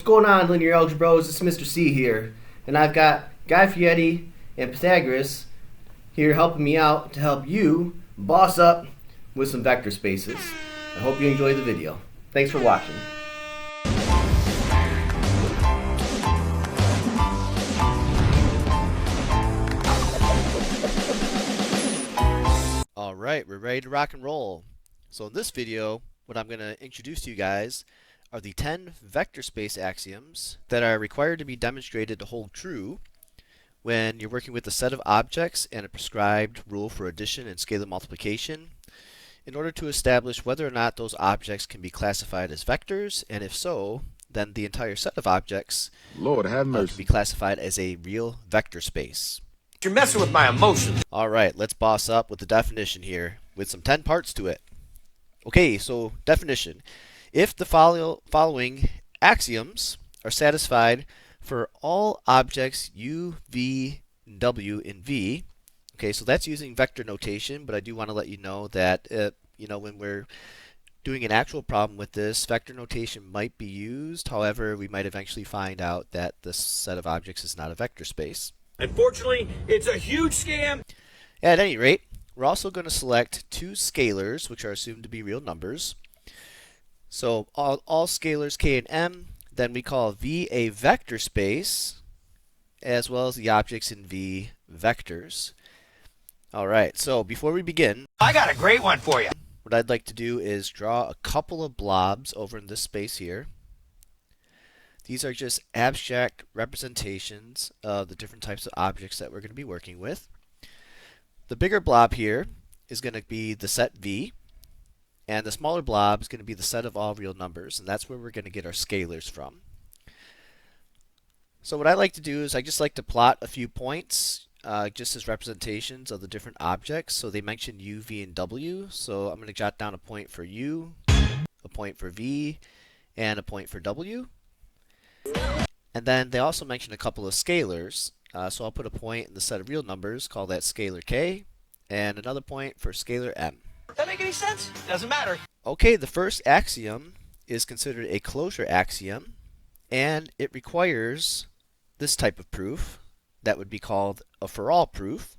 What's going on, Linear Algebra Bros? It's Mr. C here, and I've got Guy Fieri and Pythagoras here helping me out to help you boss up with some vector spaces. I hope you enjoy the video. Thanks for watching. Alright, we're ready to rock and roll. So in this video, what I'm going to introduce to you guys are the 10 vector space axioms that are required to be demonstrated to hold true when you're working with a set of objects and a prescribed rule for addition and scalar multiplication in order to establish whether or not those objects can be classified as vectors, and if so, then the entire set of objects can be classified as a real vector space. You're messing with my emotions. Alright, let's boss up with the definition here with some 10 parts to it. Okay, so definition. If the following axioms are satisfied for all objects u, v, w in V, okay, so that's using vector notation, but I do want to let you know that when we're doing an actual problem with this, vector notation might be used. However, we might eventually find out that this set of objects is not a vector space. Unfortunately, it's a huge scam. At any rate, we're also going to select two scalars, which are assumed to be real numbers. So all scalars k and m, then we call V a vector space, as well as the objects in V vectors. Alright, so before we begin, I got a great one for you. what I'd like to do is draw a couple of blobs over in this space here. These are just abstract representations of the different types of objects that we're going to be working with. The bigger blob here is going to be the set V, and the smaller blob is going to be the set of all real numbers, and that's where we're going to get our scalars from. So what I like to do is I just like to plot a few points just as representations of the different objects. So they mentioned u, v, and w, so I'm going to jot down a point for u, a point for v, and a point for w. And then they also mentioned a couple of scalars, so I'll put a point in the set of real numbers, call that scalar k, and another point for scalar m. Does that make any sense? Doesn't matter. Okay, the first axiom is considered a closure axiom, and it requires this type of proof that would be called a for all proof,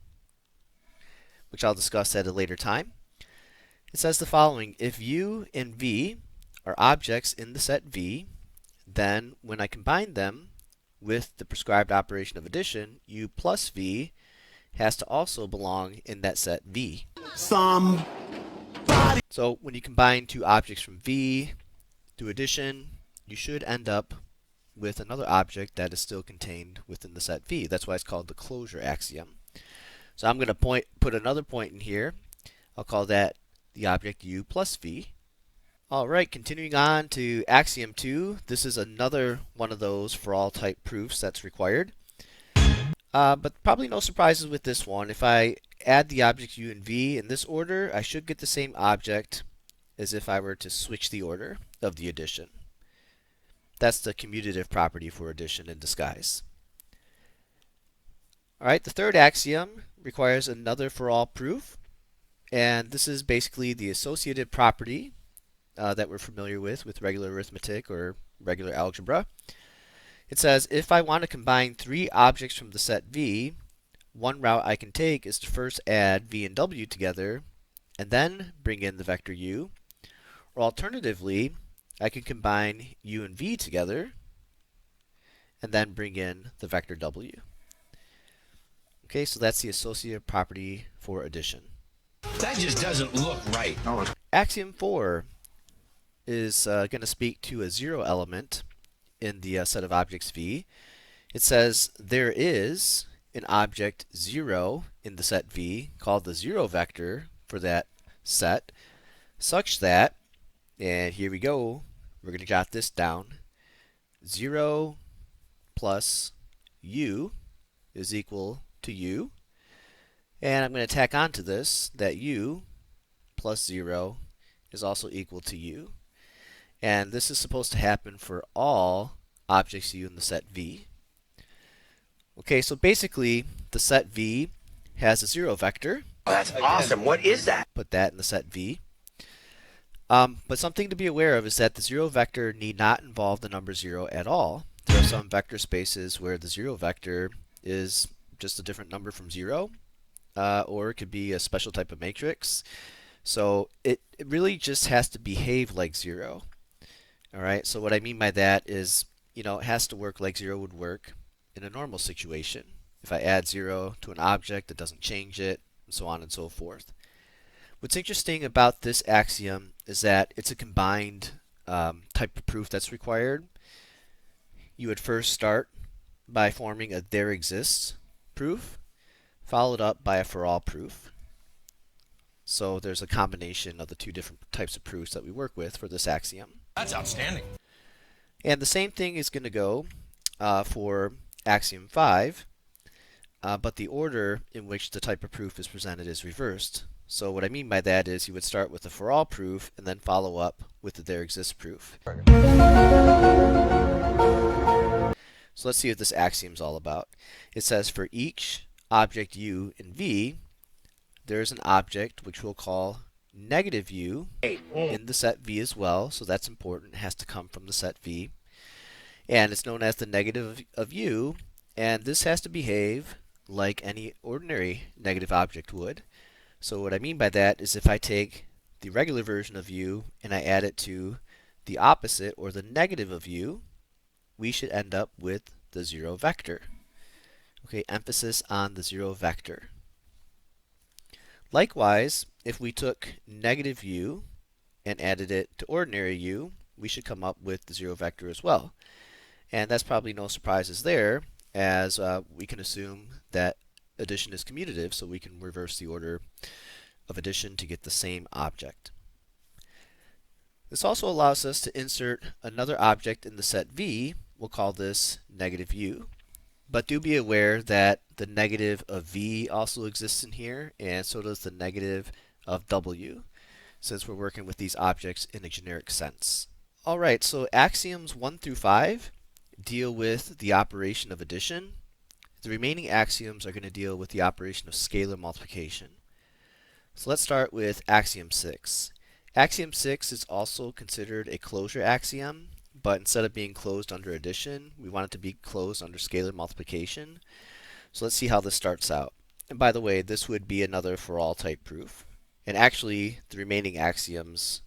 which I'll discuss at a later time. It says the following: if u and v are objects in the set V, then when I combine them with the prescribed operation of addition, u plus v has to also belong in that set V. So when you combine two objects from V through addition, you should end up with another object that is still contained within the set V. That's why it's called the closure axiom. So I'm going to put another point in here. I'll call that the object u plus v. Alright, continuing on to Axiom 2. This is another one of those for all type proofs that's required. But probably no surprises with this one. If I add the objects u and v in this order, I should get the same object as if I were to switch the order of the addition. That's the commutative property for addition in disguise. Alright, the third axiom requires another for all proof. And this is basically the associative property that we're familiar with regular arithmetic or regular algebra. It says if I want to combine three objects from the set V, one route I can take is to first add v and w together and then bring in the vector u. Or alternatively, I can combine u and v together and then bring in the vector w. Okay, so that's the associative property for addition. That just doesn't look right. Axiom 4 is going to speak to a zero element in the set of objects V. It says there is an object 0 in the set V called the zero vector for that set, such that, and here we go, we're going to jot this down, 0 plus u is equal to u, and I'm going to tack on to this that u plus 0 is also equal to u. And this is supposed to happen for all objects u in the set V. Okay, so basically the set V has a zero vector. Oh, that's awesome. What is that? Put that in the set V. But something to be aware of is that the zero vector need not involve the number 0 at all. There are some vector spaces where the zero vector is just a different number from 0, or it could be a special type of matrix. So it really just has to behave like 0. Alright, so what I mean by that is, it has to work like 0 would work in a normal situation. If I add 0 to an object, it doesn't change it, and so on and so forth. What's interesting about this axiom is that it's a combined type of proof that's required. You would first start by forming a there exists proof, followed up by a for all proof. So there's a combination of the two different types of proofs that we work with for this axiom. That's outstanding. And the same thing is going to go for axiom 5, but the order in which the type of proof is presented is reversed. So what I mean by that is you would start with the for all proof and then follow up with the there exists proof. So let's see what this axiom is all about. It says for each object u in V, there is an object which we'll call negative u in the set V as well. So that's important. It has to come from the set V. And it's known as the negative of u. And this has to behave like any ordinary negative object would. So what I mean by that is if I take the regular version of u and I add it to the opposite or the negative of u, we should end up with the 0 vector. Okay, emphasis on the 0 vector. Likewise, if we took negative u and added it to ordinary u, we should come up with the 0 vector as well. And that's probably no surprises there, as we can assume that addition is commutative, so we can reverse the order of addition to get the same object. This also allows us to insert another object in the set V. We'll call this negative u. But do be aware that the negative of V also exists in here, and so does the negative of W, since we're working with these objects in a generic sense. Alright, so axioms 1 through 5 deal with the operation of addition. The remaining axioms are going to deal with the operation of scalar multiplication. So let's start with axiom 6. Axiom 6 is also considered a closure axiom, but instead of being closed under addition, we want it to be closed under scalar multiplication. So let's see how this starts out. And by the way, this would be another for all type proof. And actually, the remaining axioms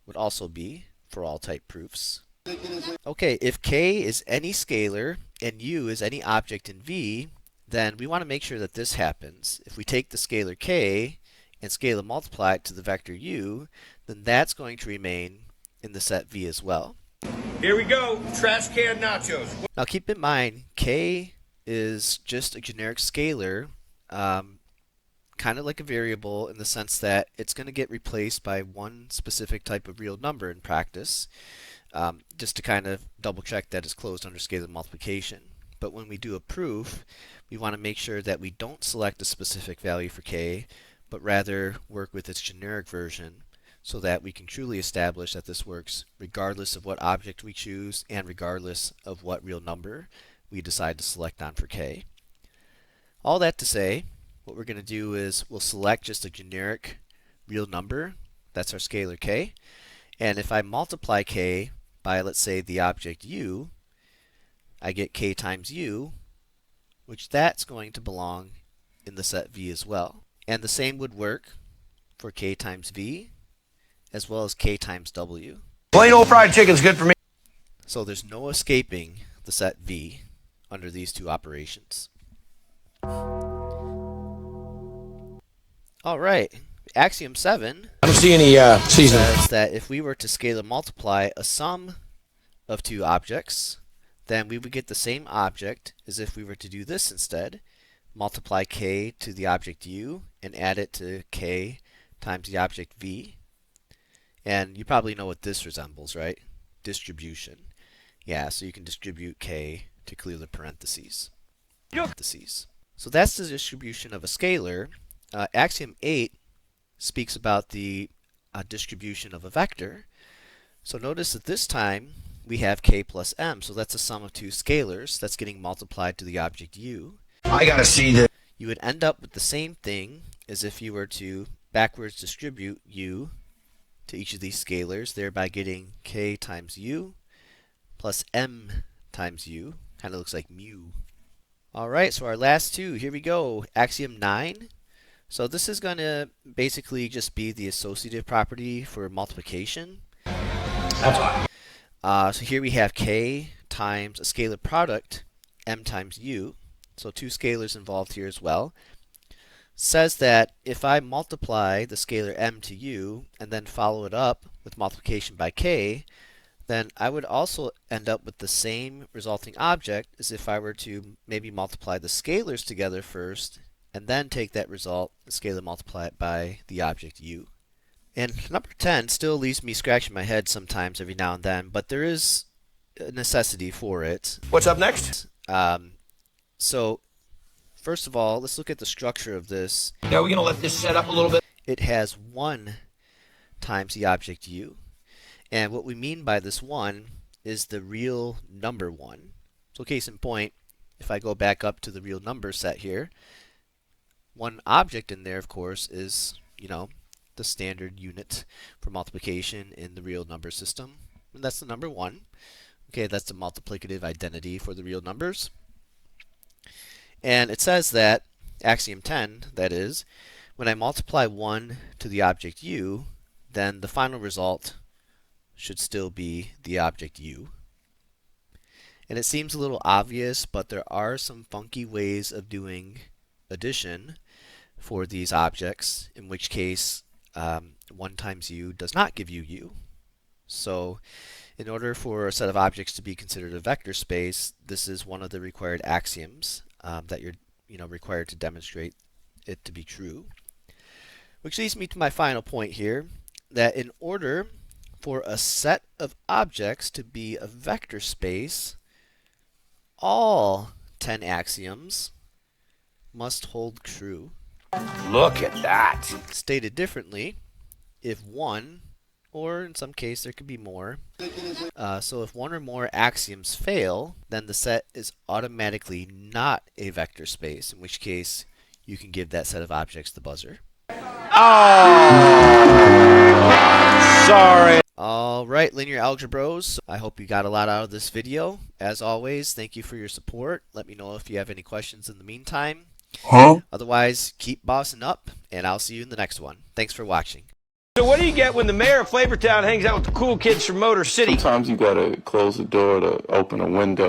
would also be for all type proofs. Okay, if k is any scalar and u is any object in V, then we want to make sure that this happens. If we take the scalar k and scalar multiply it to the vector u, then that's going to remain in the set V as well. Here we go. Trash can nachos. Now keep in mind, k is just a generic scalar, kind of like a variable in the sense that it's going to get replaced by one specific type of real number in practice. Just to kind of double check that it's closed under scalar multiplication. But when we do a proof, we want to make sure that we don't select a specific value for k, but rather work with its generic version so that we can truly establish that this works regardless of what object we choose and regardless of what real number we decide to select on for k. All that to say, what we're going to do is we'll select just a generic real number, that's our scalar k, and if I multiply k by, let's say, the object u, I get k times u, which that's going to belong in the set V as well. And the same would work for k times v, as well as k times w. Plain old fried chicken's good for me. So there's no escaping the set V under these two operations. Alright, axiom 7 I don't see any seasoning. says that if we were to scalar multiply a sum of two objects, then we would get the same object as if we were to do this instead. Multiply k to the object u and add it to k times the object v. And you probably know what this resembles, right? Distribution. Yeah, so you can distribute k to clear the parentheses. So that's the distribution of a scalar. Axiom 8 speaks about the distribution of a vector. So notice that this time we have k plus m, so that's a sum of two scalars that's getting multiplied to the object u. I gotta see this. You would end up with the same thing as if you were to backwards distribute u to each of these scalars, thereby getting k times u plus m times u. Kind of looks like mu. Alright, so our last two, here we go. Axiom 9. So this is going to basically just be the associative property for multiplication. That's why. So here we have k times a scalar product, m times u. So two scalars involved here as well. Says that if I multiply the scalar m to u and then follow it up with multiplication by k, then I would also end up with the same resulting object as if I were to maybe multiply the scalars together first and then take that result, the scalar, multiply it by the object u. And number 10 still leaves me scratching my head sometimes every now and then, but there is a necessity for it. What's up next? So first of all, let's look at the structure of this. Now we're going to let this set up a little bit. It has 1 times the object u. And what we mean by this 1 is the real number 1. So case in point, if I go back up to the real number set here, one object in there, of course, is, the standard unit for multiplication in the real number system. And that's the number 1. Okay, that's the multiplicative identity for the real numbers. And it says that, axiom 10, that is, when I multiply 1 to the object u, then the final result should still be the object u. And it seems a little obvious, but there are some funky ways of doing addition for these objects, in which case 1 times u does not give you u. So in order for a set of objects to be considered a vector space, this is one of the required axioms that you're required to demonstrate it to be true. Which leads me to my final point here, that in order for a set of objects to be a vector space, all 10 axioms must hold true. Look at that. Stated differently, if one, or in some case there could be more, so if one or more axioms fail, then the set is automatically not a vector space, in which case you can give that set of objects the buzzer. Oh, sorry. Alright, Linear Algebros, I hope you got a lot out of this video. As always, thank you for your support. Let me know if you have any questions in the meantime. Otherwise, keep bossing up, and I'll see you in the next one. Thanks for watching. So what do you get when the mayor of Flavortown hangs out with the cool kids from Motor City? Sometimes you gotta close the door to open a window.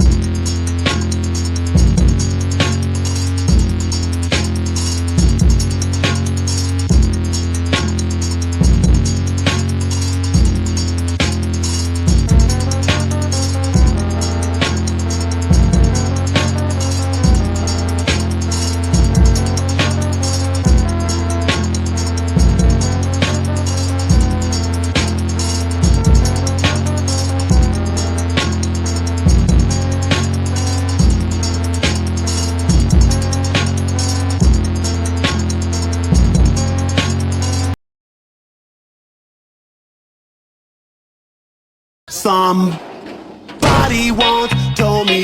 Somebody once told me